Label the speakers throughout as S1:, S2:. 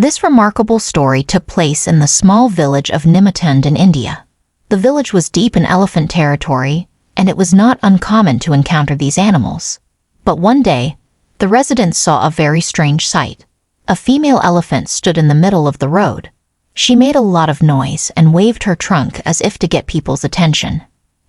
S1: This remarkable story took place in the small village of Nimatund in India. The village was deep in elephant territory, and it was not uncommon to encounter these animals. But one day, the residents saw a very strange sight. A female elephant stood in the middle of the road. She made a lot of noise and waved her trunk as if to get people's attention.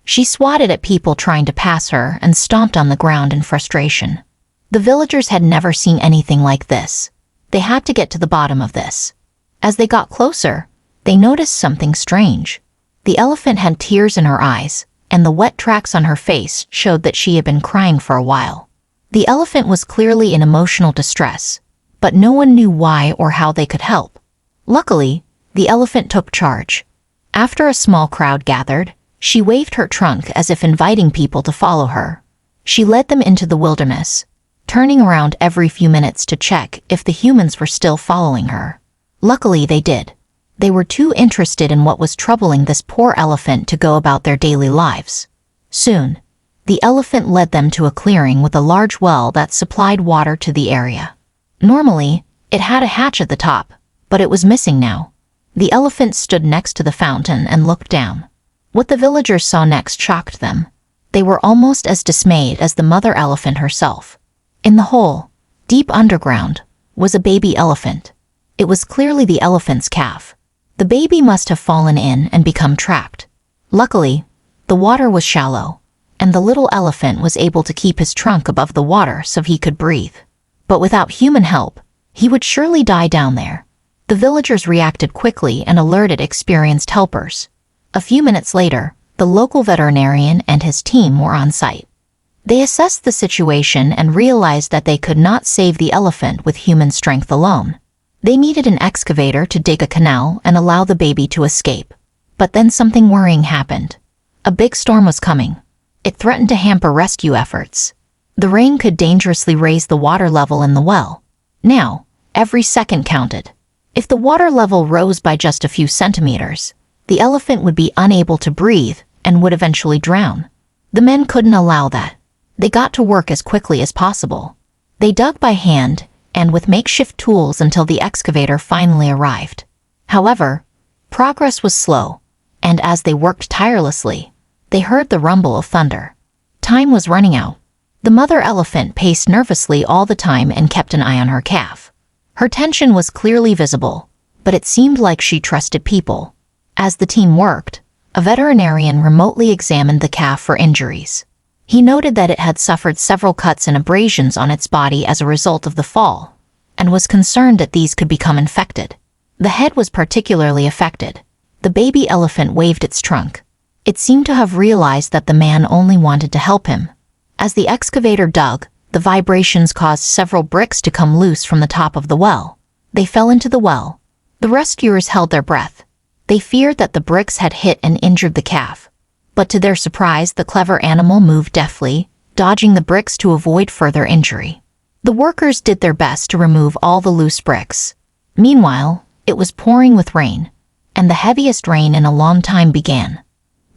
S1: She swatted at people trying to pass her and stomped on the ground in frustration. The villagers had never seen anything like this. They had to get to the bottom of this. As they got closer, they noticed something strange. The elephant had tears in her eyes, and the wet tracks on her face showed that she had been crying for a while. The elephant was clearly in emotional distress, but no one knew why or how they could help. Luckily, the elephant took charge. After a small crowd gathered, she waved her trunk as if inviting people to follow her. She led them into the wilderness, turning around every few minutes to check if the humans were still following her. Luckily, they did. They were too interested in what was troubling this poor elephant to go about their daily lives. Soon, the elephant led them to a clearing with a large well that supplied water to the area. Normally, it had a hatch at the top, but it was missing now. The elephant stood next to the fountain and looked down. What the villagers saw next shocked them. They were almost as dismayed as the mother elephant herself. In the hole, deep underground, was a baby elephant. It was clearly the elephant's calf. The baby must have fallen in and become trapped. Luckily, the water was shallow, and the little elephant was able to keep his trunk above the water so he could breathe. But without human help, he would surely die down there. The villagers reacted quickly and alerted experienced helpers. A few minutes later, the local veterinarian and his team were on site. They assessed the situation and realized that they could not save the elephant with human strength alone. They needed an excavator to dig a canal and allow the baby to escape. But then something worrying happened. A big storm was coming. It threatened to hamper rescue efforts. The rain could dangerously raise the water level in the well. Now, every second counted. If the water level rose by just a few centimeters, the elephant would be unable to breathe and would eventually drown. The men couldn't allow that. They got to work as quickly as possible. They dug by hand and with makeshift tools until the excavator finally arrived. However, progress was slow, and as they worked tirelessly, they heard the rumble of thunder. Time was running out. The mother elephant paced nervously all the time and kept an eye on her calf. Her tension was clearly visible, but it seemed like she trusted people. As the team worked, a veterinarian remotely examined the calf for injuries. He noted that it had suffered several cuts and abrasions on its body as a result of the fall, and was concerned that these could become infected. The head was particularly affected. The baby elephant waved its trunk. It seemed to have realized that the man only wanted to help him. As the excavator dug, the vibrations caused several bricks to come loose from the top of the well. They fell into the well. The rescuers held their breath. They feared that the bricks had hit and injured the calf. But to their surprise, the clever animal moved deftly, dodging the bricks to avoid further injury. The workers did their best to remove all the loose bricks. Meanwhile, it was pouring with rain, and the heaviest rain in a long time began.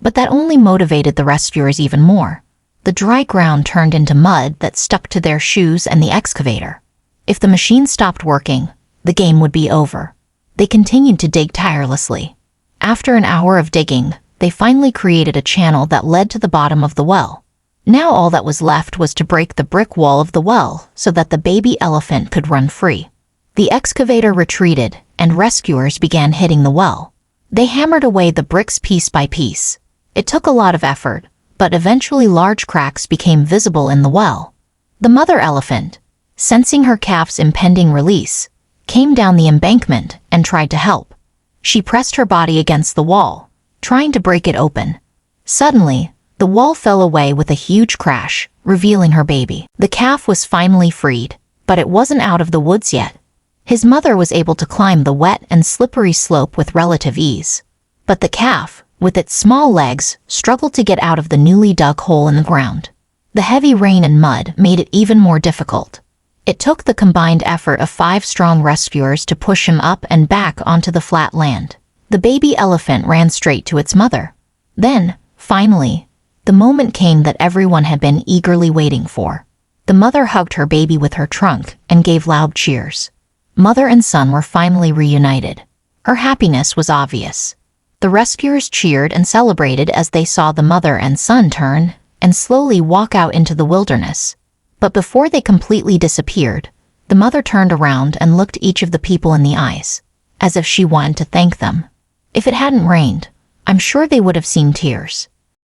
S1: But that only motivated the rescuers even more. The dry ground turned into mud that stuck to their shoes and the excavator. If the machine stopped working, the game would be over. They continued to dig tirelessly. After an hour of digging, they finally created a channel that led to the bottom of the well. Now all that was left was to break the brick wall of the well so that the baby elephant could run free. The excavator retreated, and rescuers began hitting the well. They hammered away the bricks piece by piece. It took a lot of effort, but eventually large cracks became visible in the well. The mother elephant, sensing her calf's impending release, came down the embankment and tried to help. She pressed her body against the wall, trying to break it open. Suddenly, the wall fell away with a huge crash, revealing her baby. The calf was finally freed, but it wasn't out of the woods yet. His mother was able to climb the wet and slippery slope with relative ease. But the calf, with its small legs, struggled to get out of the newly dug hole in the ground. The heavy rain and mud made it even more difficult. It took the combined effort of 5 strong rescuers to push him up and back onto the flat land. The baby elephant ran straight to its mother. Then, finally, the moment came that everyone had been eagerly waiting for. The mother hugged her baby with her trunk and gave loud cheers. Mother and son were finally reunited. Her happiness was obvious. The rescuers cheered and celebrated as they saw the mother and son turn and slowly walk out into the wilderness. But before they completely disappeared, the mother turned around and looked each of the people in the eyes, as if she wanted to thank them. If it hadn't rained, I'm sure they would have seen tears.